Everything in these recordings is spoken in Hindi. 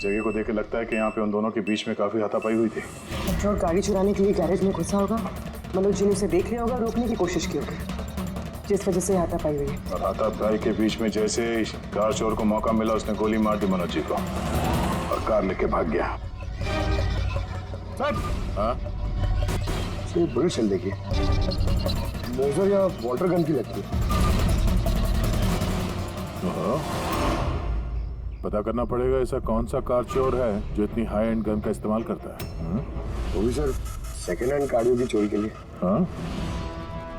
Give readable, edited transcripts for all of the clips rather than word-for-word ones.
जगह को देख के लगता है कि यहाँ पे उन दोनों के बीच में काफी हाथापाई हुई थी। पेट्रोल गाड़ी चुराने के लिए गैरेज में घुसा होगा, मनोज जी ने उसे देख लिया होगा, रोकने की कोशिश की होगी, जिस वजह से हाथापाई हुई है। और हाथापाई के बीच में जैसे कार चोर को मौका मिला उसने गोली मार दी मनोज जी को और कार लेके भाग गया। हाँ? बुलेट चल देखिए, मोजर या वाटर गन की लगती है। पता करना पड़ेगा ऐसा कौन सा कार चोर है जो इतनी हाई एंड गन का इस्तेमाल करता है। वो भी सर सेकेंड हैंड गाड़ियों की चोरी के लिए। हाँ?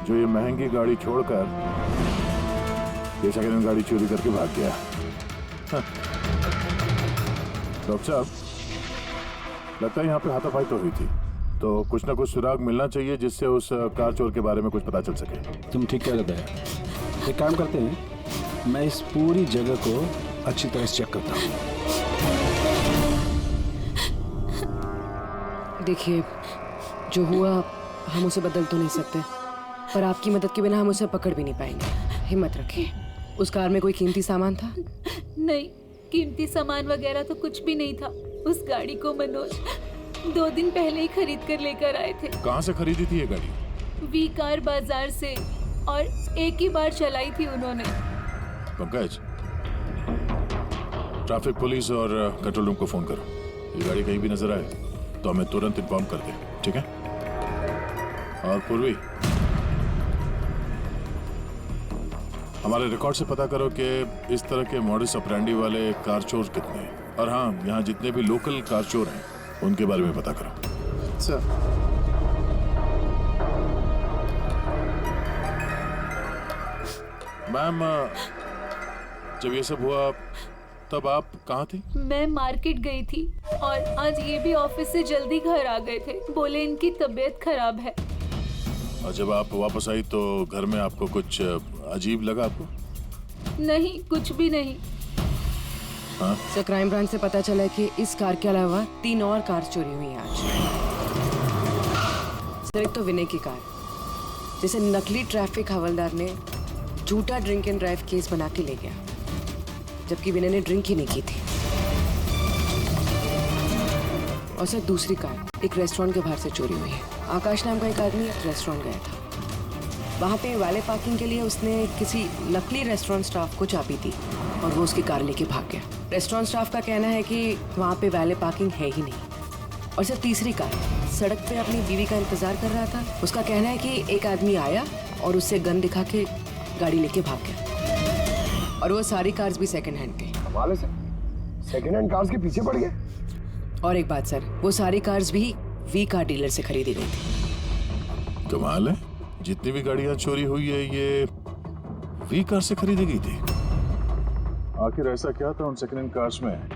जो ये महंगी गाड़ी छोड़कर ये सेकेंड हैंड गाड़ी चोरी करके भाग गया। हाँ। डॉक्टर साहब, लगता है यहाँ पे हाथापाई तो हुई थी, तो कुछ ना कुछ सुराग मिलना चाहिए जिससे उस कार चोर के बारे में कुछ पता चल सके। तुम ठीक कह रहे हैं। एक काम करते हैं, मैं इस पूरी जगह को अच्छी तरह से चेक करता हूँ। देखिए, जो हुआ हम उसे बदल तो नहीं सकते, पर आपकी मदद के बिना हम उसे पकड़ भी नहीं पाएंगे। हिम्मत रखिए। उस कार में कोई कीमती सामान था? नहीं, कीमती सामान वगैरह तो कुछ भी नहीं था। उस गाड़ी को मनोज 2 दिन पहले ही खरीद कर लेकर आए थे। कहाँ से खरीदी थी ये गाड़ी? वी कार बाजार से, और एक ही बार चलाई थी उन्होंने। पंकज, ट्रैफिक पुलिस और कंट्रोल रूम को फोन करो। ये गाड़ी कहीं भी नजर आए तो हमें तुरंत इन्फॉर्म कर दे, ठीक है? और पूर्वी, हमारे रिकॉर्ड से पता करो कि इस तरह के मॉडस ऑपरेंडी वाले कार चोर कितने हैं। और हाँ, यहाँ जितने भी लोकल कार चोर हैं उनके बारे में पता करो। सर, मैम, जब ये सब हुआ तब आप कहाँ थी? मैं मार्केट गई थी और आज ये भी ऑफिस से जल्दी घर आ गए थे। बोले इनकी तबीयत खराब है। और जब आप वापस आई तो घर में आपको कुछ अजीब लगा आपको? नहीं, कुछ भी नहीं। हाँ? सर, क्राइम ब्रांच से पता चला कि इस कार के अलावा 3 और कार चोरी हुई हैं आज। सर, एक तो विनय की कार, जिसे नकली ट्रैफिक हवलदार ने झूठा ड्रिंक एंड ड्राइव केस बना के ले गया, जबकि विनय ने ड्रिंक ही नहीं की थी। और सर, दूसरी कार एक रेस्टोरेंट के बाहर से चोरी हुई है। आकाश नाम का एक आदमी एक रेस्टोरेंट गया था, वहाँ पे वैले पार्किंग के लिए उसने किसी नकली रेस्टोरेंट स्टाफ को चाबी दी और वो उसकी कार लेके भाग गया। रेस्टोरेंट स्टाफ का कहना है कि वहाँ पे वैले पार्किंग है ही नहीं। और सर, तीसरी कार सड़क पे अपनी बीवी का इंतजार कर रहा था। उसका कहना है कि एक आदमी आया और उससे गन दिखा के गाड़ी लेके भाग गया। और वो सारी कार्स भी सेकंड हैंड थे। कमाल है सर, सेकंड हैंड कार्स के पीछे पड़ गए। और एक बात सर, वो सारी कार्स भी वी कार डीलर से खरीदी गई थी। कमाल है, जितनी भी गाड़ियां चोरी हुई है ये वी कार से खरीदी गई थी। आखिर ऐसा क्या था उन सेकंड हैंड कार्स में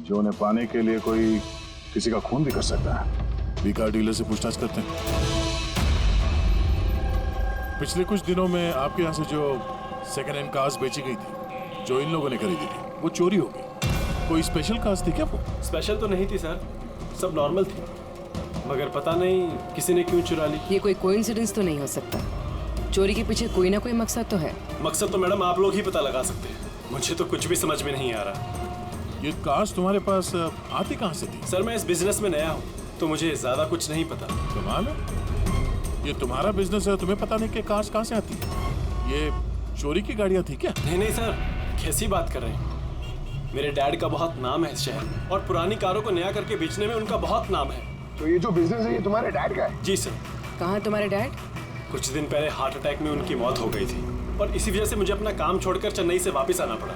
जो उन्हें पाने के लिए कोई किसी का खून भी कर सकता है? वी कार डीलर से पूछताछ करते हैं। पिछले कुछ दिनों में आपके यहाँ से जो सेकंड हैंड कार्स बेची गई थी, जो इन लोगों ने खरीदी थी, वो चोरी हो गई। कोई स्पेशल कार्स थी क्या वो? स्पेशल तो नहीं थी सर, सब नॉर्मल थी, मगर पता नहीं किसी ने क्यों चुरा ली। ये कोई कोइंसिडेंस तो नहीं हो सकता। चोरी के पीछे कोई ना कोई मकसद तो है। मकसद तो मैडम आप लोग ही पता लगा सकते हैं, मुझे तो कुछ भी समझ में नहीं आ रहा। ये कार्स तुम्हारे पास आती कहाँ से थी? सर, मैं इस बिजनेस में नया हूँ तो मुझे ज्यादा कुछ नहीं पता। कमाल है, ये तुम्हारा बिजनेस है, तुम्हें पता नहीं कि कार्स कहाँ से आती है? ये चोरी की गाड़ियाँ थी क्या? नहीं नहीं सर, कैसी बात कर रहे हैं? मेरे डैड का बहुत नाम है इस शहर और पुरानी कारों को नया करके बेचने में उनका बहुत नाम है। तो ये जो बिजनेस है ये तुम्हारे डैड का है? जी सर। कहाँ है तुम्हारे डैड? कुछ दिन पहले हार्ट अटैक में उनकी मौत हो गई थी और इसी वजह से मुझे अपना काम छोड़कर चेन्नई से वापस आना पड़ा।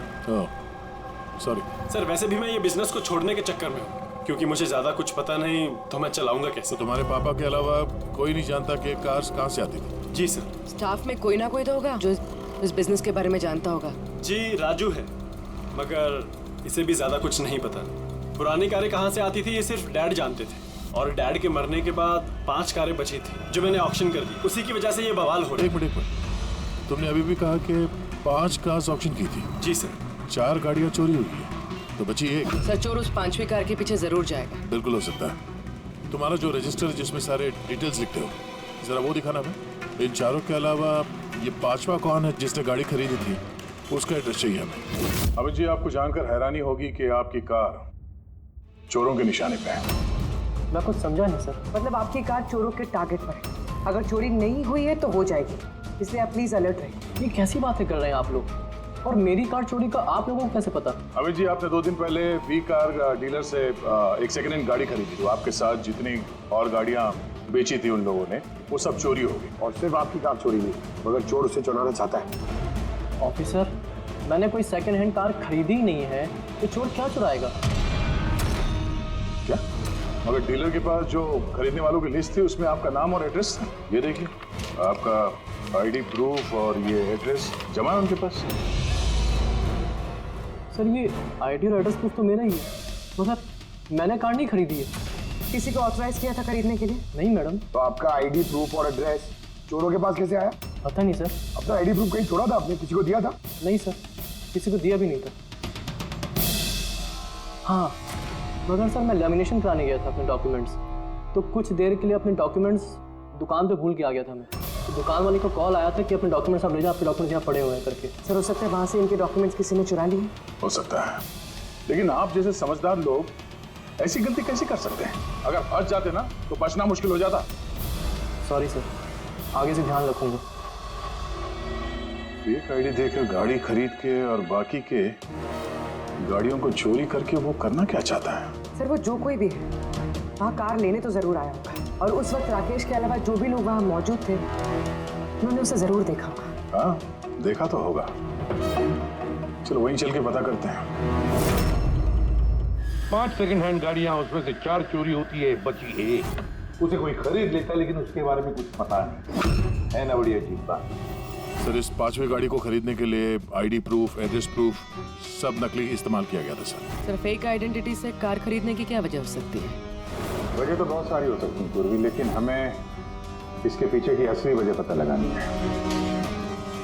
सॉरी सर, वैसे भी मैं ये बिजनेस को छोड़ने के चक्कर में हूँ, क्योंकि मुझे ज्यादा कुछ पता नहीं तो मैं चलाऊंगा कैसे। तो तुम्हारे पापा के अलावा कोई नहीं जानता कि कार्स कहाँ से आती थी? जी सर। स्टाफ में कोई ना कोई तो होगा जो इस बिजनेस के बारे में जानता होगा। जी राजू है, मगर इसे भी ज्यादा कुछ नहीं पता। पुरानी कारें कहाँ से आती थी ये सिर्फ डैड जानते थे, और डैड के मरने के बाद 5 कारें बची थी जो मैंने ऑक्शन कर दी। उसी की वजह से ये बवाल हो रहा है। एक मिनट, तुमने अभी भी कहा कि 5 कार्स ऑक्शन की थी। जी सर। 4 गाड़ियाँ चोरी हुई है तो बची एक। सर, चोर उस 5वीं कार के पीछे जरूर जाएगा। बिल्कुल हो सकता है। तुम्हारा जो रजिस्टर है जिसमें सारे डिटेल्स लिखते हो, जरा वो दिखाना हमें। इन 4 के अलावा ये 5वां कौन है जिसने गाड़ी खरीदी थी, उसका एड्रेस चाहिए हमें। अभी जी, आपको जानकर हैरानी होगी कि आपकी कार चोरों के निशाने पे है। मैं कुछ समझा नहीं सर। मतलब आपकी कार चोरों के टारगेट पर है। अगर चोरी नहीं हुई है तो हो जाएगी, इसलिए आप प्लीज अलर्ट रहिए। ये कैसी बातें कर रहे हैं आप लोग? और मेरी कार चोरी का आप लोगों को कैसे पता? अमित जी, आपने 2 दिन पहले वी कार डीलर से एक सेकेंड हैंड गाड़ी खरीदी थी। आपके साथ जितनी और गाड़ियां बेची थी उन लोगों ने, वो सब चोरी हो गई। और सिर्फ आपकी कार चोरी नहीं, मगर चोर उसे चुराना चाहता है। ऑफिसर, मैंने कोई सेकंड हैंड कार खरीदी ही नहीं है, तो चोर क्या चुराएगा? क्या? मगर डीलर के पास जो खरीदने वालों की लिस्ट थी उसमें आपका नाम और एड्रेस था। ये देखिए, आपका आईडी प्रूफ और ये एड्रेस जमा है उनके पास। सर ये आईडी और एड्रेस प्रूफ तो मेरा ही है, मगर मैंने कार नहीं खरीदी है। किसी को ऑथराइज किया था खरीदने के लिए? नहीं मैडम। तो आपका आईडी प्रूफ और एड्रेस चोरों के पास कैसे आया? पता नहीं सर। अपना आईडी प्रूफ कहीं छोड़ा था आपने? किसी को दिया था? नहीं सर, किसी को दिया भी नहीं था। हाँ, मगर सर मैं लेमिनेशन कराने गया था अपने डॉक्यूमेंट्स, तो कुछ देर के लिए अपने डॉक्यूमेंट्स दुकान पे भूल के आ गया था मैं। तो दुकान वाले को कॉल आया था कि अपने डॉक्यूमेंट्स आप ले जाओ, आपके डॉक्यूमेंट्स यहाँ पड़े हुए हैं करके। सर हो सकता है वहां से इनके डॉक्यूमेंट्स किसी ने चुरा लिए। हो सकता है, लेकिन आप जैसे समझदार लोग ऐसी गलती कैसे कर सकते हैं? अगर फंस जाते ना तो बचना मुश्किल हो जाता। सॉरी सर, आगे से ध्यान रखूंगा। फेक आईडी देकर गाड़ी खरीद के और बाकी के गाड़ियों को चोरी करके वो करना क्या चाहता है? सर वो जो कोई भी है वहाँ कार लेने तो जरूर आया होगा, और उस वक्त राकेश के अलावा जो भी लोग वहाँ मौजूद थे उन्होंने उसे जरूर देखा होगा। हाँ, देखा तो होगा। चलो वहीं चल के पता करते हैं। 5 सेकंड हैंड गाड़ियां, उसमें से 4 चोरी होती है, बची 1। उसे कोई खरीद लेता है लेकिन उसके बारे में कुछ पता नहीं है ना। बड़ी अजीब बात। सर इस 5वीं गाड़ी को खरीदने के लिए आईडी प्रूफ, एड्रेस प्रूफ सब नकली इस्तेमाल किया गया था सर। सर फेक आइडेंटिटी से कार खरीदने की क्या वजह हो सकती है? वजह तो बहुत सारी हो सकती है पूर्वी, लेकिन हमें इसके पीछे की असली वजह पता लगानी है,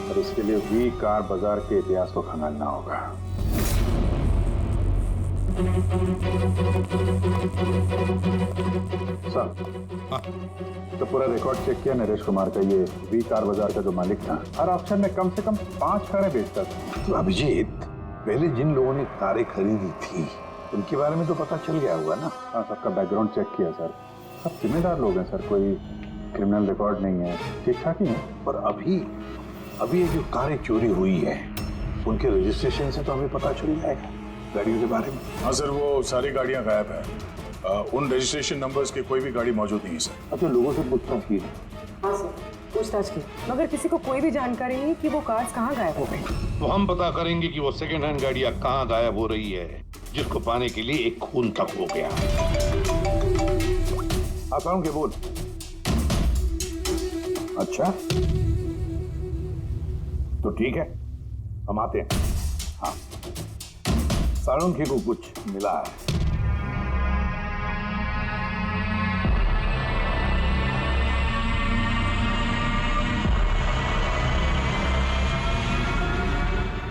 और इसके लिए वी कार बाजार के इतिहास को खंगालना होगा। सर, तो पूरा रिकॉर्ड चेक किया नरेश कुमार का। ये वी कार बाजार का जो मालिक था, हर ऑप्शन में कम से कम 5 कारें बेचता था। तो अभिजीत, पहले जिन लोगों ने कारें खरीदी थी उनके बारे में तो पता चल गया होगा ना? हाँ, सबका बैकग्राउंड चेक किया सर। सब जिम्मेदार लोग हैं सर, कोई क्रिमिनल रिकॉर्ड नहीं है, ठीक ठाक ही है। पर अभी ये जो कारें चोरी हुई है उनके रजिस्ट्रेशन से तो हमें पता चल जाएगा गाड़ियों के बारे में। हाँ सर, वो सारी गाड़ियां गायब है। उन रजिस्ट्रेशन नंबर्स की कोई भी गाड़ी मौजूद नहीं है सर। अब तो लोगों से पूछताछ की। हाँ सर, पूछताछ की, मगर किसी को कोई भी जानकारी नहीं कि वो कार्स कहाँ गायब हो गई। तो हम पता करेंगे कि वो सेकंड हैंड गाड़ियां कहाँ गायब हो रही है, जिसको पाने के लिए एक खून तक हो गया। आप के बोल। अच्छा, तो ठीक है, हम आते हैं। हाँ, साळुंखे को कुछ मिला है।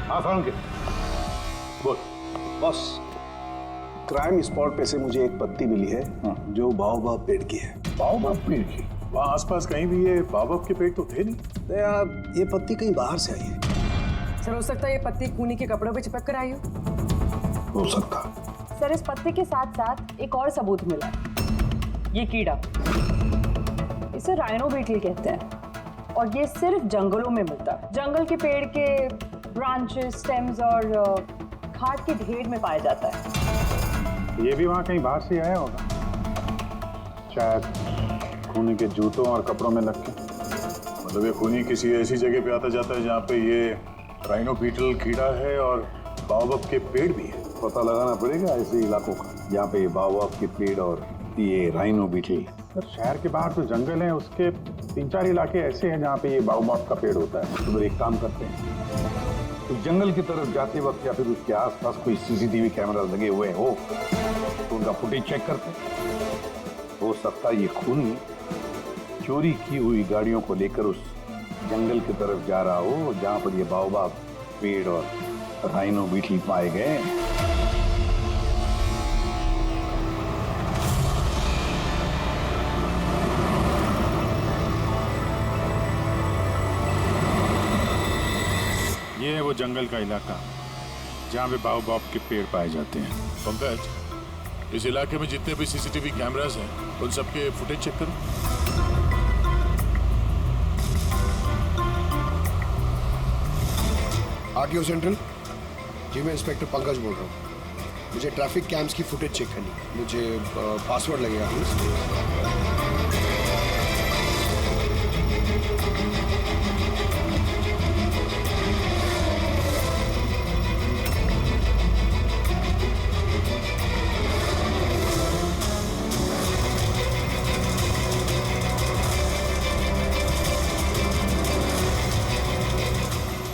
हाँ साळुंखे, बोल। बस, क्राइम स्पॉट पे से मुझे एक पत्ती मिली है जो बाओबाब पेड़ की है। बाओबाब पेड़ की? वहाँ आसपास कहीं भी ये बाओबाब के पेड़ तो थे नहीं। तो यार, ये पत्ती कहीं बाहर से आई है। सर हो सकता है ये पत्ती खूनी के कपड़ों पे चिपक कर आई हो सकता। सर इस पत्ते के साथ साथ एक और सबूत मिला, ये कीड़ा, इसे राइनो बीटल कहते हैं, और ये सिर्फ जंगलों में मिलता है। जंगल के पेड़ के ब्रांचेस, स्टेम्स और खाद के ढेर में पाया जाता है। ये भी वहाँ कहीं बाहर से आया होगा, शायद खूनी के जूतों और कपड़ों में लग के। मतलब ये खूनी किसी ऐसी जगह पे आता जाता है जहाँ पे ये राइनो बीटल कीड़ा है और बाओबाब के पेड़ भी है। पता लगाना पड़ेगा ऐसे इलाकों का जहाँ पे बाओबाब के पेड़ और ये राइनो बीटल। सर शहर के बाहर जो जंगल है उसके 3-4 इलाके ऐसे हैं जहाँ पे ये बाओबाब का पेड़ होता है। तो फिर एक काम करते हैं, तो जंगल की तरफ जाते वक्त या फिर उसके आसपास कोई सीसीटीवी कैमरा लगे हुए हो तो उनका फुटेज चेक करते हैं। हो सकता है ये खूनी चोरी की हुई गाड़ियों को लेकर उस जंगल की तरफ जा रहा हो जहाँ पर ये बाओबाब पेड़ और राइनो बीटल पाए गए। ये है वो जंगल का इलाका जहाँ पे बाओबाब के पेड़ पाए जाते हैं। पंकज, इस इलाके में जितने भी सीसीटीवी कैमरास हैं उन सबके फुटेज चेक करो। RTO central. जी मैं इंस्पेक्टर पंकज बोल रहा हूँ। मुझे ट्रैफिक कैम्स की फुटेज चेक करनी है। मुझे पासवर्ड लगेगा प्लीज।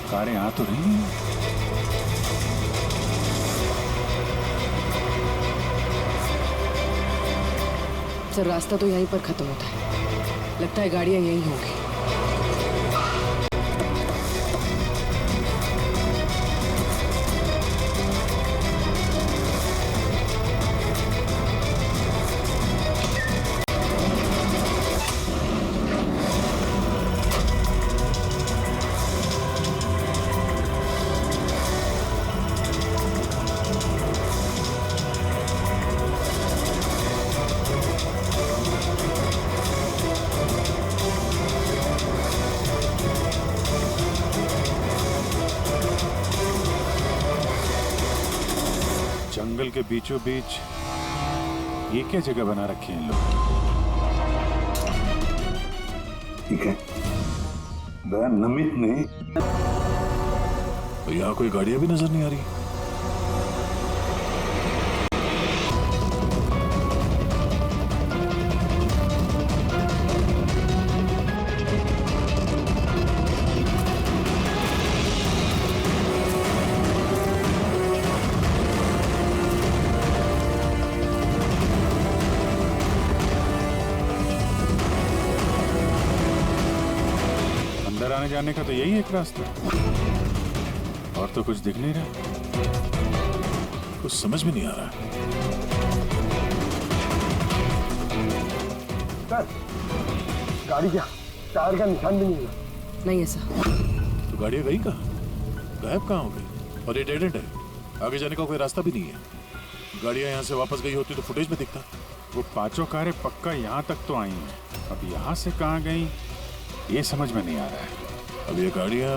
कारें आ तो रही हैं। सर रास्ता तो यहीं पर खत्म होता है, लगता है गाड़ियां यहीं होंगी। जंगल के बीचों बीच ये क्या जगह बना रखी है इन लोग? ठीक है, नमित ने तो यहाँ कोई गाड़ियां भी नजर नहीं आ रही। अंदर आने जाने का तो यही एक रास्ता है, और तो कुछ दिख नहीं रहा। कुछ समझ में नहीं आ रहा है। सर गाड़ी क्या टायर का निशान भी नहीं है। नहीं है सर। तो गाड़ियां गई कहाँ? गायब कहाँ हो गई? और ये डेड एंड है, आगे जाने का कोई रास्ता भी नहीं है। गाड़ियां यहाँ से वापस गई होती तो फुटेज में दिखता। वो पांचों कारें पक्का यहाँ तक तो आई हैं, अब यहाँ से कहाँ गई ये समझ में नहीं आ रहा है। अब ये गाड़ियां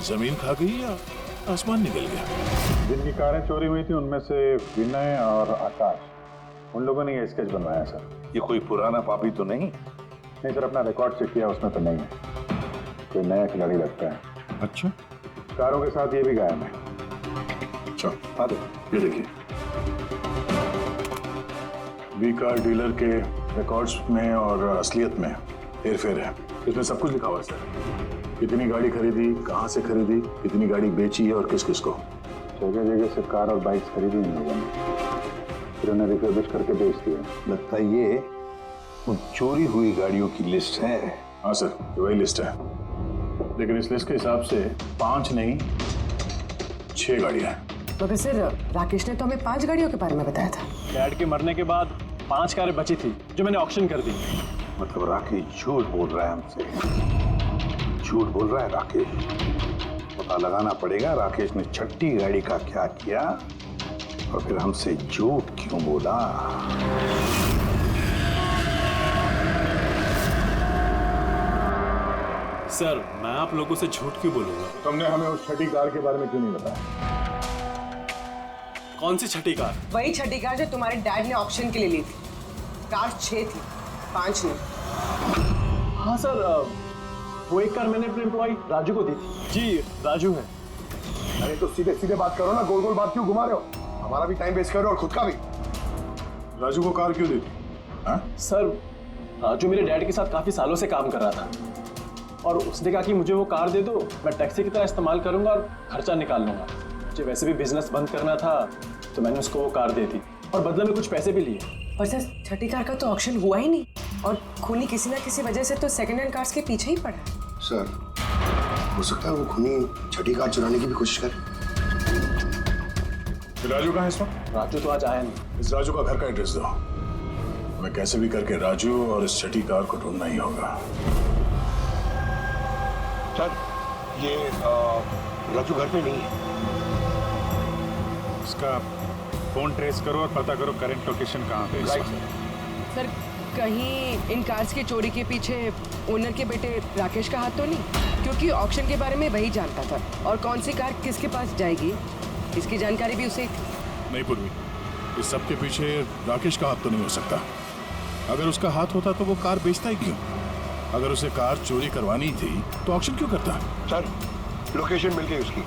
जमीन खा गई या आसमान निकल गया? जिनकी कारें चोरी हुई थी उनमें से विनय और आकाश, उन लोगों ने ये स्केच बनवाया सर। ये कोई पुराना पापी तो नहीं? नहीं सर, अपना रिकॉर्ड चेक किया, उसमें तो नहीं है। कोई नया खिलाड़ी लगता है। अच्छा, कारों के साथ ये भी गायब है। अच्छा, हाँ दे, ये देखिए, वी कार डीलर के रिकॉर्ड्स में और असलियत में हेरफेर है। इसमें सब कुछ लिखा हुआ है सर, कितनी गाड़ी खरीदी, कहाँ से खरीदी, कितनी गाड़ी बेची है और किस किस को। जगह जगह से कार और बाइक्स खरीदी इन लोगों ने, फिर उन्हें रिफर्बिश करके बेच दिया। लगता है ये उन चोरी हुई गाड़ियों की लिस्ट है। हाँ सर, ये वही लिस्ट है, लेकिन इस लिस्ट के हिसाब से 5 नहीं 6 गाड़ियां हैं। मगर सर राकेश ने तो हमें 5 गाड़ियों के बारे में बताया था। डैड के मरने के बाद 5 कारें बची थी जो मैंने ऑक्शन कर दी। मतलब राकेश झूठ बोल रहा है हमसे, झूठ बोल रहा है राकेश। पता लगाना पड़ेगा राकेश ने छठी गाड़ी का क्या किया और फिर हमसे झूठ क्यों बोला। सर मैं आप लोगों से झूठ क्यों बोलूंगा? तुमने हमें उस छठी कार के बारे में क्यों नहीं बताया? कौन सी छठी कार? वही छठी कार जो तुम्हारे डैड ने ऑक्शन के लिए ली थी। कार 6 थी, 5 नहीं। हाँ सर, वो एक कार मैंने अपने एम्प्लॉय राजू को दी थी। जी राजू है। अरे तो सीधे सीधे बात करो ना, गोल गोल बात क्यों घुमा रहे हो? हमारा भी टाइम वेस्ट कर रहे हो और खुद का भी। राजू को कार क्यों दी थी? हाँ? सर राजू मेरे डैड के साथ काफी सालों से काम कर रहा था और उसने कहा कि मुझे वो कार दे दो, मैं टैक्सी की तरह इस्तेमाल करूंगा और खर्चा निकाल लूंगा। मुझे वैसे भी बिजनेस बंद करना था तो मैंने उसको वो कार दे दी और बदले में कुछ पैसे भी लिए। पर सर छठी कार का तो ऑक्शन हुआ ही नहीं और खूनी किसी ना किसी वजह से तो सेकंड हैंड कार्स के पीछे ही पड़ा है। सर हो सकता है वो खूनी छठी कार चुराने की भी कोशिश करे। राजू कहाँ है इस वक्त? राजू तो आज आया नहीं। इस राजू का घर का एड्रेस दो, हमें कैसे भी करके राजू और इस छठी कार को ढूंढना ही होगा। सर ये राजू घर पे नहीं है। इसका फोन ट्रेस करो और पता करो करंट लोकेशन कहाँ पे है इस वक्त। सर कहीं इन कार्स की चोरी के पीछे ओनर के बेटे राकेश का हाथ तो नहीं? क्योंकि ऑक्शन के बारे में वही जानता था और कौन सी कार किसके पास जाएगी इसकी जानकारी भी उसे ही थी। नहीं पूर्वी, इस सब के पीछे राकेश का हाथ तो नहीं हो सकता। अगर उसका हाथ होता तो वो कार बेचता ही क्यों? अगर उसे कार चोरी करवानी थी तो ऑक्शन क्यों करता? सर लोकेशन मिल गई उसकी,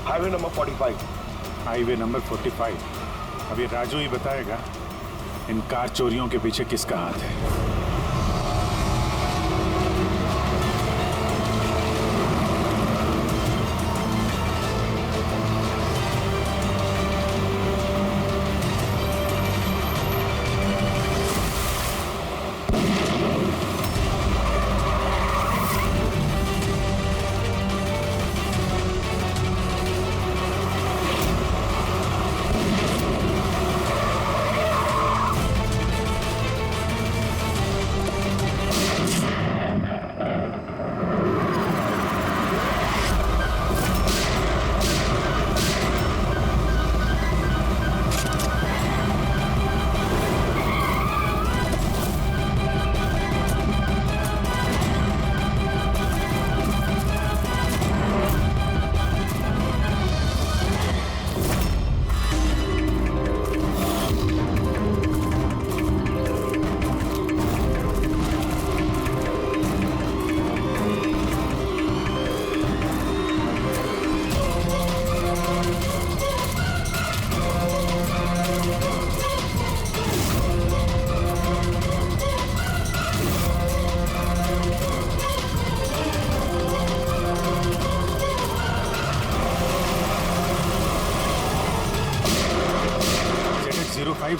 हाईवे नंबर 45। Highway number 45। अब ये राजू ही बताएगा इन कार चोरियों के पीछे किसका हाथ है।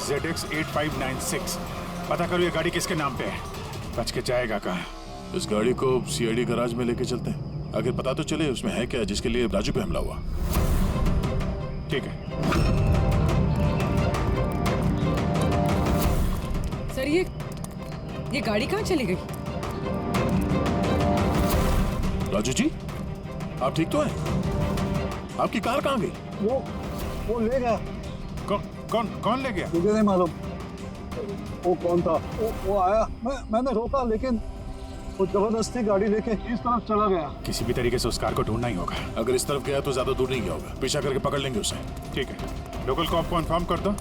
ZX8596। पता करो ये गाड़ी किसके नाम पे है। बच के जाएगा कहाँ? इस गाड़ी को सीआईडी गैराज में लेके चलते हैं। आखिर पता तो चले उसमें है क्या जिसके लिए राजू पे हमला हुआ। ठीक है। सर ये गाड़ी कहाँ चली गई? राजू जी आप ठीक तो हैं? आपकी कार कहाँ गई? वो ले गया। कौन ले गया? मुझे नहीं मालूम वो कौन था। वो आया, मैंने रोका लेकिन वो जबरदस्ती गाड़ी लेके इस तरफ चला गया। किसी भी तरीके से उस कार को ढूंढना ही होगा। अगर इस तरफ गया तो ज्यादा दूर नहीं गया होगा, पीछा करके पकड़ लेंगे उसे। ठीक है, लोकल कॉप को इन्फॉर्म कर दो,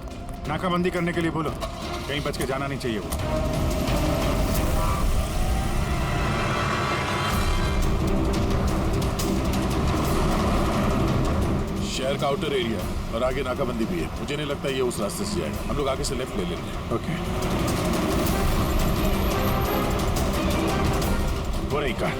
नाकाबंदी करने के लिए बोलो, कहीं बच के जाना नहीं चाहिए वो। शहर का आउटर एरिया और आगे नाकाबंदी भी है। मुझे नहीं लगता ये उस रास्ते से जाएगा। हम लोग आगे से लेफ्ट ले लेंगे। ओके। वो रही कार।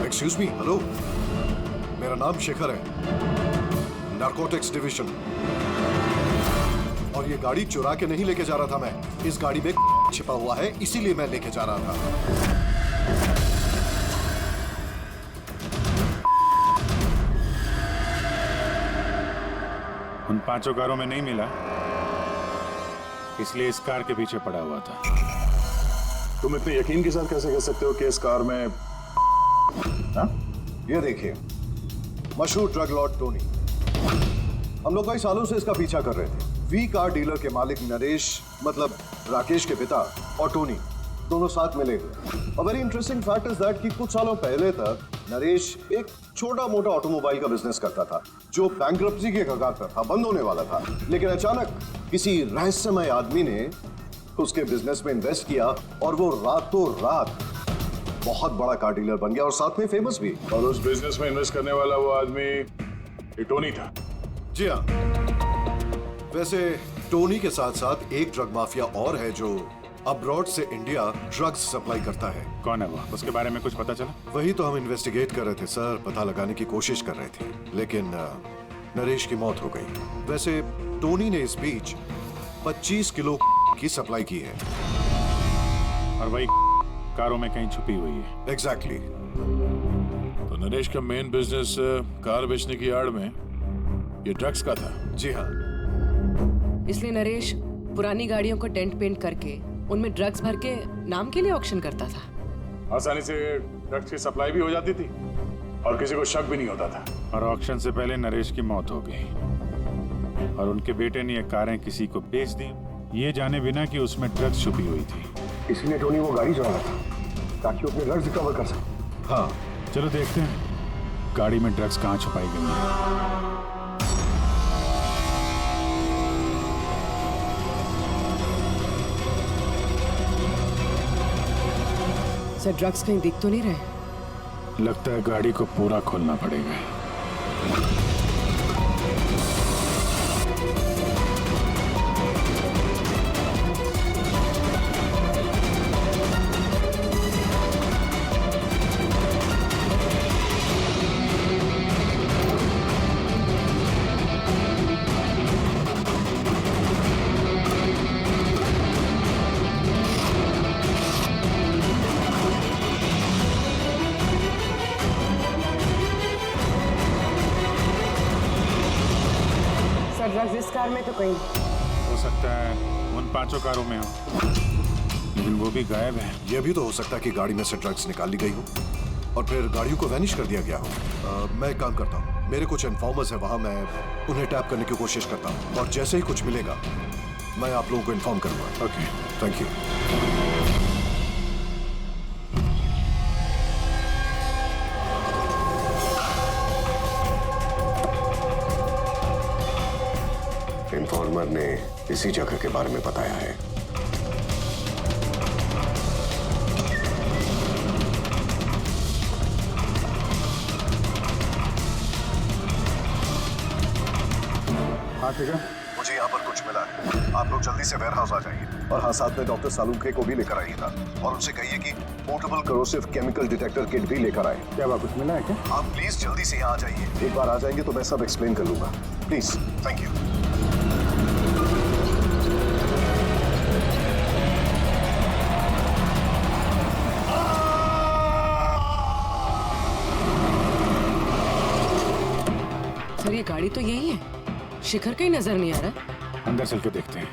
एक्सक्यूज मी, हेलो, मेरा नाम शेखर है, नारकोटिक्स डिवीजन। और ये गाड़ी चुरा के नहीं लेके जा रहा था मैं, इस गाड़ी में छिपा हुआ है इसीलिए मैं लेके जा रहा था। उन 5 कारों में नहीं मिला, इसलिए इस कार के पीछे पड़ा हुआ था। तुम इतने यकीन के साथ कैसे कह सकते हो कि इस कार में? हाँ? ये देखिए, मशहूर ड्रग लॉर्ड टोनी। हम लोग कई सालों से इसका पीछा कर रहे थे। वी कार डीलर के मालिक नरेश, मतलब राकेश के पिता, और टोनी दोनों साथ मिले हुए। और very interesting fact is that कि कुछ सालों पहले तक नरेश एक छोटा मोटा ऑटोमोबाइल का बिजनेस करता था जो बैंक्रप्सी के कगार पर था, बंद होने वाला था। लेकिन अचानक किसी रहस्यमय आदमी ने उसके बिजनेस में इन्वेस्ट किया और वो रातों रात बहुत बड़ा कार डीलर बन गया और साथ में फेमस भी। और उस बिजनेस में इन्वेस्ट करने वाला वो आदमी टोनी था। जी हाँ। वैसे टोनी के साथ साथ एक ड्रग माफिया और है जो अब्रॉड से इंडिया ड्रग्स सप्लाई करता है। कौन है वो? उसके बारे में कुछ पता चला? वही तो हम इन्वेस्टिगेट कर रहे थे सर, पता लगाने की कोशिश कर रहे थे, लेकिन नरेश की मौत हो गई। वैसे टोनी ने इस बीच 25 किलो की सप्लाई की है और वही कारों में कहीं छुपी हुई है। एग्जैक्टली। तो नरेश का मेन बिजनेस कार बेचने की आड़ में ये ड्रग्स का था। जी हाँ। इसलिए नरेश पुरानी गाड़ियों को डेंट पेंट करके उनमें ड्रग्स भर के नाम के लिए ऑक्शन करता था। आसानी से ड्रग्स की सप्लाई भी हो जाती थी और किसी को शक भी नहीं होता था। और ऑक्शन से पहले नरेश की मौत हो गई और उनके बेटे ने ये कारें किसी को बेच दी, ये जाने बिना कि उसमें ड्रग्स छुपी हुई थी। इसीलिए टोनी वो गाड़ी चला रहा था ताकि वो अपने ड्रग्स रिकवर कर सके। हाँ, चलो देखते हैं गाड़ी में ड्रग्स कहाँ छुपाई गई है। सर ड्रग्स कहीं दिख तो नहीं रहे? लगता है गाड़ी को पूरा खोलना पड़ेगा। सर ड्रग्स इस कार में तो कहीं हो सकता है उन 5 कारों में हो, लेकिन वो भी गायब है। यह भी तो हो सकता है कि गाड़ी में से ड्रग्स निकाल ली गई हो और फिर गाड़ियों को वैनिश कर दिया गया हो। मैं एक काम करता हूँ, मेरे कुछ इन्फॉर्मर्स है वहां, मैं उन्हें टैप करने की कोशिश करता हूँ और जैसे ही कुछ मिलेगा मैं आप लोगों को इन्फॉर्म करूंगा। Okay, thank you. इन्फॉर्मर ने इसी जगह के बारे में बताया है। हाँ ठीक है। मुझे यहाँ पर कुछ मिला है, आप लोग जल्दी से वेयरहाउस आ जाइए और हाँ, साथ में डॉक्टर सालुंखे को भी लेकर आइएगा और उनसे कहिए कि portable corrosive chemical detector kit भी लेकर आए। क्या बात, कुछ मिला है क्या? आप प्लीज जल्दी से यहाँ आ जाइए। एक बार आ जाएंगे तो मैं सब एक्सप्लेन कर लूंगा। Please, thank you. सर ये गाड़ी तो यही है, शिखर कहीं नजर नहीं आ रहा। अंदर चल के देखते हैं।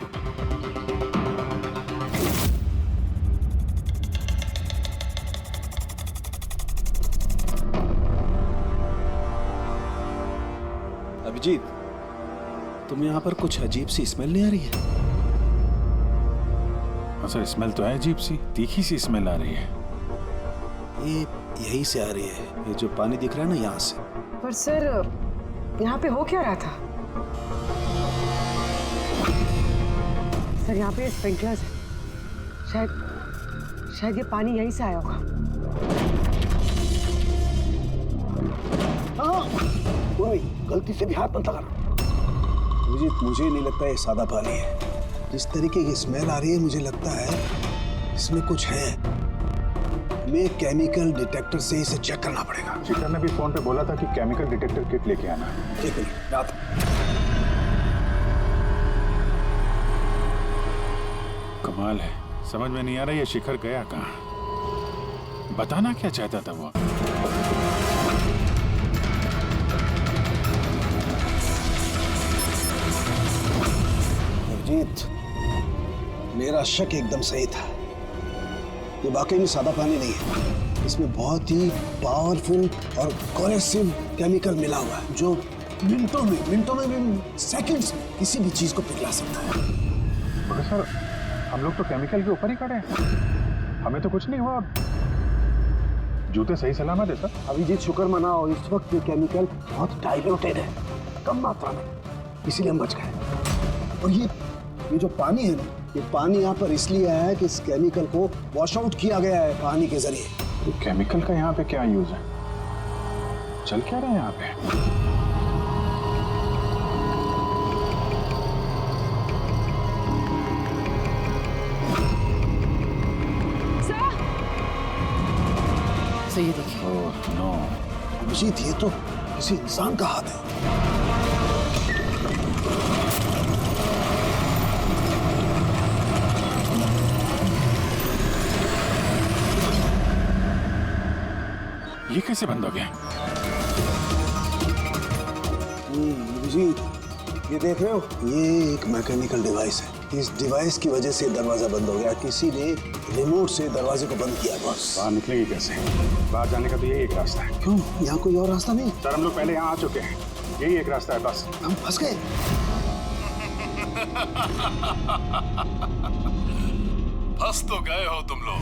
अभिजीत, तुम्हें यहाँ पर कुछ अजीब सी स्मेल नहीं आ रही है? हाँ सर, स्मेल तो है अजीब सी, तीखी सी स्मेल आ रही है। ये यहीं से आ रही है, ये जो पानी दिख रहा है ना, यहाँ से। पर सर यहाँ पे हो क्या रहा था? सर यहाँ पे स्प्रिंकलर्स है, शायद ये पानी यहीं से आया होगा। गलती से भी हाथ मत लगा। मुझे नहीं लगता ये सादा पानी है। जिस तरीके की स्मेल आ रही है, मुझे लगता है इसमें कुछ है। हमें केमिकल डिटेक्टर से इसे चेक करना पड़ेगा। शिखर ने भी फोन पे बोला था कि केमिकल डिटेक्टर किट लेके आना। एक मिनट, रात कमाल है, समझ में नहीं आ रहा ये शिखर गया कहाँ। बताना क्या चाहता था वो? अभिजीत, मेरा शक एकदम सही था। ये वाकई में सादा पानी नहीं है, इसमें बहुत ही पावरफुल और कोरेसिव केमिकल मिला हुआ है जो मिनटों में सेकंड्स में किसी भी चीज को पिघला सकता है। मगर सर, हम लोग तो केमिकल के ऊपर ही खड़े हैं, हमें तो कुछ नहीं हुआ। जूते सही सलामत है सर। अभिजीत, शुक्र मनाओ, इस वक्त ये केमिकल बहुत डाइल्यूटेड है, कम मात्रा में, इसीलिए हम बच गए। और ये जो पानी है ना, ये पानी यहाँ पर इसलिए आया है कि इस केमिकल को वॉश आउट किया गया है पानी के जरिए। तो केमिकल का यहाँ पे क्या यूज है? चल क्या रहा है यहाँ पे? सही देखिए। Oh no. अभिजीत, ये तो किसी इंसान का हाथ है। ये कैसे बंद हो गया? अभिजीत, ये देख रहे हो, ये एक मैकेनिकल डिवाइस है। इस डिवाइस की वजह से दरवाजा बंद हो गया। किसी ने रिमोट से दरवाजे को बंद किया बॉस। बाहर निकलेंगे कैसे? बाहर जाने का तो यही एक रास्ता है। क्यों? यहाँ कोई और रास्ता नहीं? सर हम लोग पहले यहाँ आ चुके हैं, यही एक रास्ता है बस। हम फंस गए। फंस तो गए हो तुम लोग।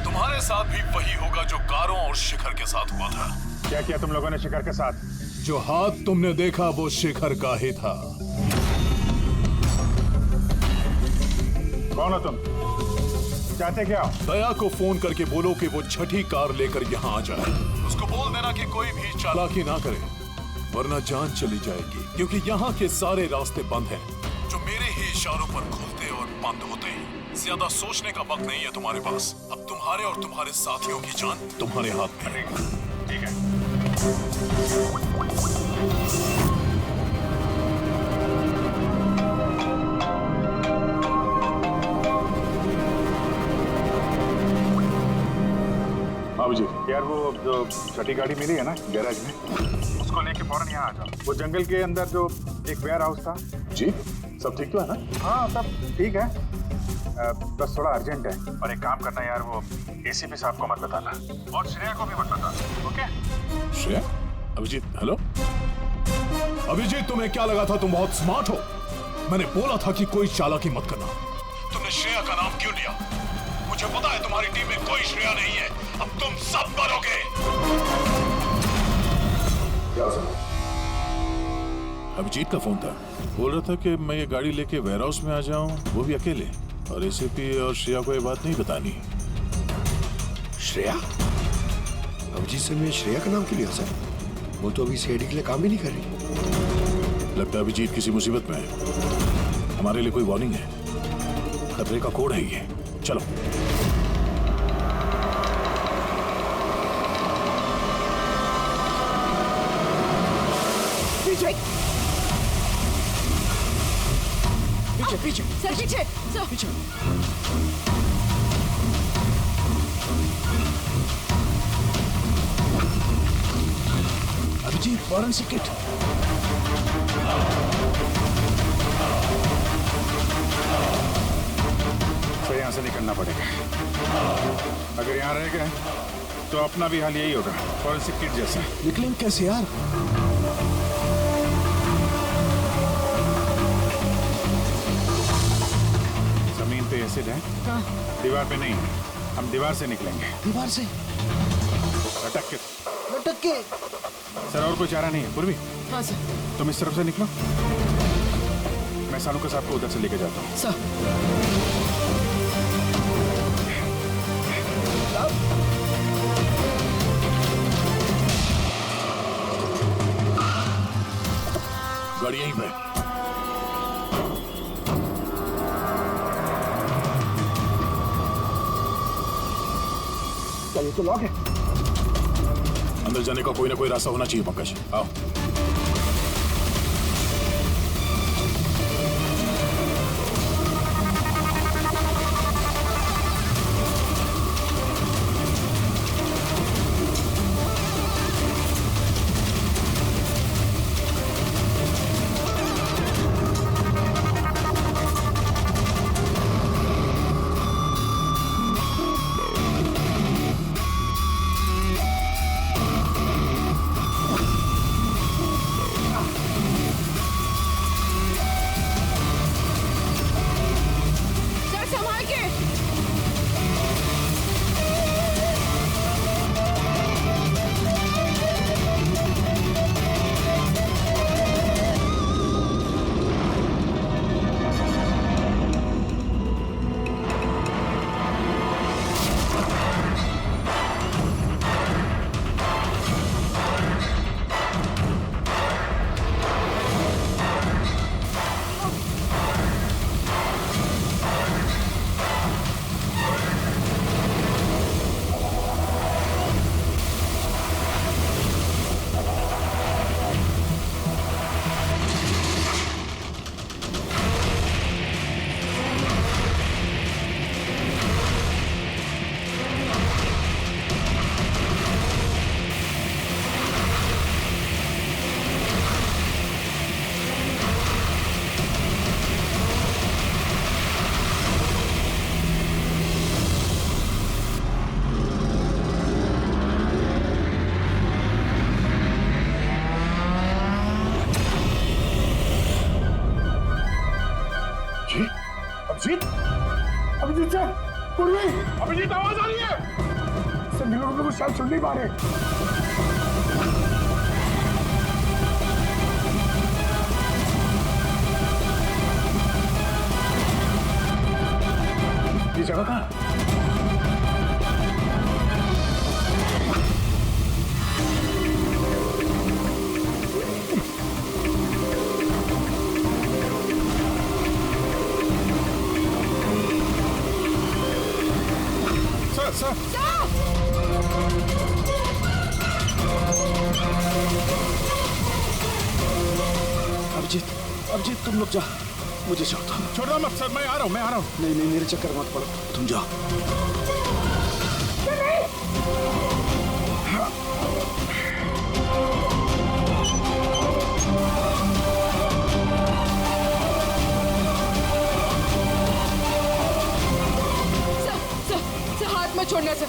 तुम्हारे साथ भी वही होगा जो कारों और शिखर के साथ हुआ था। क्या किया तुम लोगों ने शिखर के साथ? जो हाथ तुमने देखा वो शिखर का ही था। कौन हो तुम? चाहते क्या हो? दया को फोन करके बोलो कि वो छठी कार लेकर यहाँ आ जाए। उसको बोल देना कि कोई भी चालाकी ना करे, वरना जान चली जाएगी। क्योंकि यहाँ के सारे रास्ते बंद हैं, जो मेरे ही इशारों पर खुलते और बंद होते हैं। ज्यादा सोचने का वक्त नहीं है तुम्हारे पास। अब तुम्हारे और तुम्हारे साथियों की जान तुम्हारे हाथ में है। ठीक है। बाबू जी, यार वो जो छठी गाड़ी मिली है ना गैराज में, उसको लेके फौरन यहाँ आ जाओ। वो जंगल के अंदर जो एक वेयर हाउस था। जी सब ठीक तो है ना? हाँ सब ठीक है, बस थोड़ा अर्जेंट है। और एक काम करना यार, वो एसीपी साहब को मत बताना और श्रेया को भी मत बताना, ओके? श्रेया? अभिजीत, हेलो अभिजीत, तुम्हें क्या लगा था तुम बहुत स्मार्ट हो? मैंने बोला था कि कोई चालाकी मत करना। तुमने श्रेया का नाम क्यों लिया? मुझे पता है तुम्हारी टीम में कोई श्रेया नहीं है। अब तुम सब मरोगे। अभिजीत का फोन था, बोल रहा था कि मैं ये गाड़ी लेके वेयर हाउस में आ जाऊं, वो भी अकेले। और एसीपी और श्रेया को ये बात नहीं बतानी। श्रेया? अभिजीत से मैं श्रेया का नाम क्यों लिया सर? वो तो अभी सीआईडी के लिए काम ही नहीं कर रही। लगता है अभिजीत किसी मुसीबत में है। हमारे लिए कोई वार्निंग है, खतरे का कोड है ये। चलो। पीछे पीछे सर, पीछे सर, पीछे। अभिजीत फौरन से किट। तो यहाँ से निकलना पड़ेगा। अगर यहाँ रह गए तो अपना भी हाल यही होगा, फॉरेंसिक किट जैसा। निकलेंगे कैसे यार? जमीन पे एसिड है, दीवार पे नहीं। हम दीवार से निकलेंगे। दीवार से? लटक के। लटक के? सर और कोई चारा नहीं है। पूर्वी, हाँ सर। तुम इस तरफ से निकलो, मैं सालू के साथ को उधर से लेके जाता हूँ। सर। गाड़ी यहीं पे। क्या ये तो लॉक है? अंदर जाने का कोई ना कोई रास्ता होना चाहिए पंकज। आओ। अभिजीत, अभिजीत, अभिजीत सर, पूर्वी, अभिजीत आवाज आ रही है। सर मिलों को शायद सुन नहीं पा रहे। ये जगह कहाँ? अभिजीत तुम लोग जा, मुझे छोड़ दो। छोड़ दो मत सर, मैं आ रहा हूँ, मैं आ रहा हूँ। नहीं नहीं, मेरे चक्कर मत पड़ो, तुम जाओ। सर हाथ मत छोड़ना सर।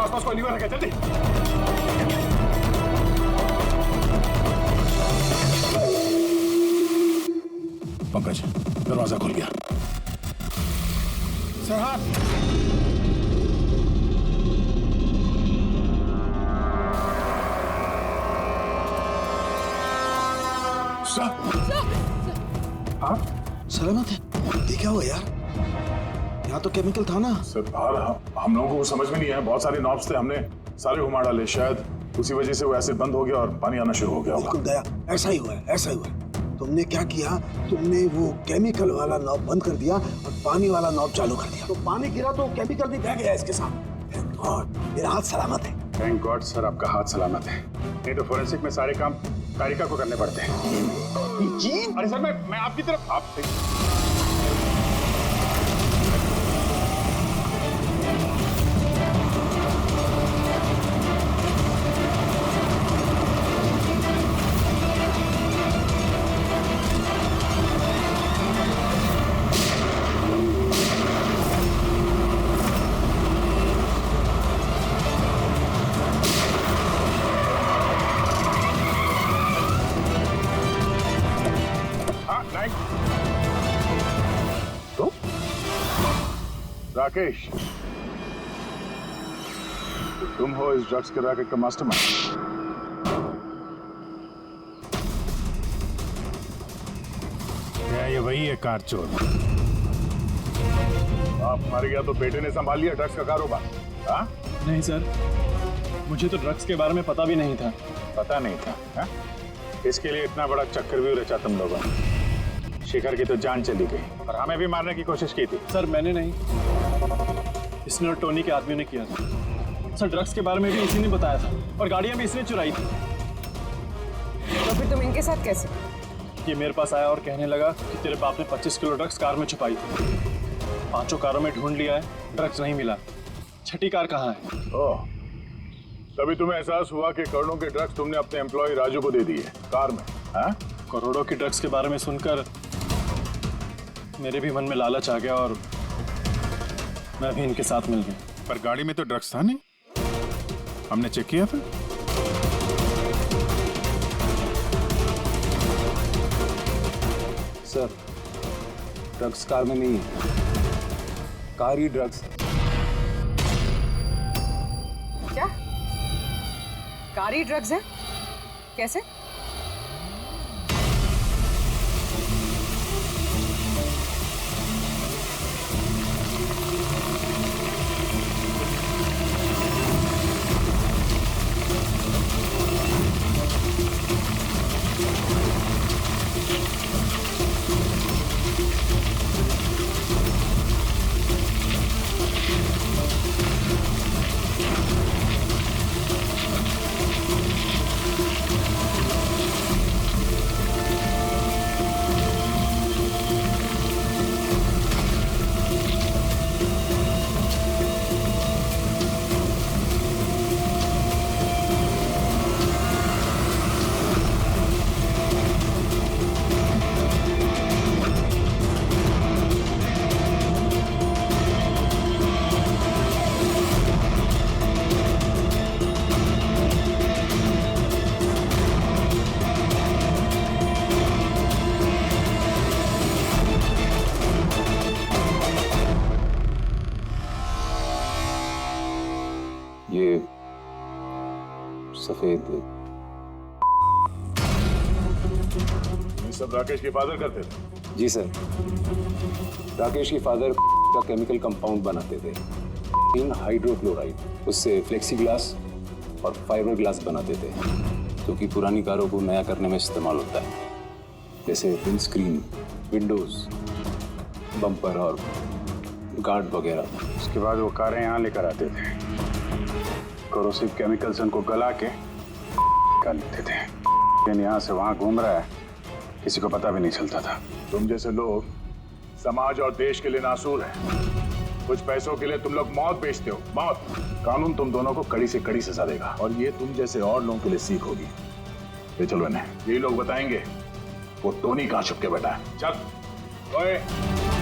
आसपास कोई लीवर है क्या? जल्दी। पंकज, दरवाजा खुल गया। सर हाथ। हाँ सलामत है? ये क्या हुआ यार? यहाँ तो केमिकल था ना। सर बाहर हम लोगों को समझ में नहीं आया, बहुत सारे नॉब्स थे, हमने सारे घुमा डाले, शायद उसी वजह से वो एसिड बंद हो गया और पानी आना शुरू हो गया। बिल्कुल दया, ऐसा ही हुआ है, ऐसा ही हुआ है। तुमने क्या किया? तुमने वो केमिकल वाला नॉब बंद कर दिया और पानी वाला नॉब चालू कर दिया, तो पानी गिरा तो केमिकल भी बह गया इसके साथ। थैंक गॉड मेरा हाथ सलामत है। थैंक गॉड सर, आपका हाथ सलामत है। नहीं तो फोरेंसिक में सारे काम कारिका को करने पड़ते हैं। जी अरे सर मैं आपकी तरफ आप राकेश, तुम हो इस ड्रग्स के रैकेट का मास्टरमाइंड। क्या ये वही है कार चोर? आप मर गया तो बेटे ने संभाल लिया ड्रग्स का कारोबार? हाँ? नहीं सर, मुझे तो ड्रग्स के बारे में पता भी नहीं था। पता नहीं था? हा? इसके लिए इतना बड़ा चक्रव्यूह रचा तुम लोगों ने। शिखर की तो जान चली गई और हमें भी मारने की कोशिश की थी। सर मैंने नहीं, इसने और टोनी के आदमियों ने किया था। सर ड्रग्स के बारे में भी इसी ने बताया था और गाड़ियां भी इसने चुराई थी। तो फिर तुम इनके साथ कैसे? ये मेरे पास आया और कहने लगा कि तेरे बाप ने 25 किलो ड्रग्स कार में छुपाई थी। 5 कारों में ढूंढ लिया है, ड्रग्स नहीं मिला। 6ठी कार कहाँ है? ओह, तभी तुम्हें एहसास हुआ कि करोड़ों के ड्रग्स तुमने अपने एम्प्लॉय राजू को दे दिए कार में। हाँ? करोड़ों के ड्रग्स के बारे में सुनकर मेरे भी मन में लालच आ गया और मैं भी इनके साथ मिल गया। पर गाड़ी में तो ड्रग्स था नहीं, हमने चेक किया था। सर ड्रग्स कार में नहीं है, कार ही ड्रग्स। क्या? कार ही ड्रग्स है? कैसे? सफेद। ये सब राकेश के फादर करते थे? जी सर, राकेश के फादर का केमिकल कंपाउंड बनाते थे, इन हाइड्रोक्लोराइड। उससे फ्लेक्सी ग्लास और फाइबर ग्लास बनाते थे, जो कि पुरानी कारों को नया करने में इस्तेमाल होता है, जैसे विंड स्क्रीन, विंडोज, बम्पर और गार्ड वगैरह। उसके बाद वो कारें यहाँ लेकर आते थे, कोरोसिव केमिकल्स उनको गला के निकाल लेते थे। लेकिन यहाँ से वहाँ घूम रहा है, किसी को पता भी नहीं चलता था। तुम जैसे लोग समाज और देश के लिए नासूर हैं। कुछ पैसों के लिए तुम लोग मौत बेचते हो, मौत। कानून तुम दोनों को कड़ी से कड़ी सजा देगा, और ये तुम जैसे और लोगों के लिए सीख होगी। ये चलो इन्हें, यही लोग बताएंगे वो टोनी कहाँ छुप के बैठा है। चल ओए।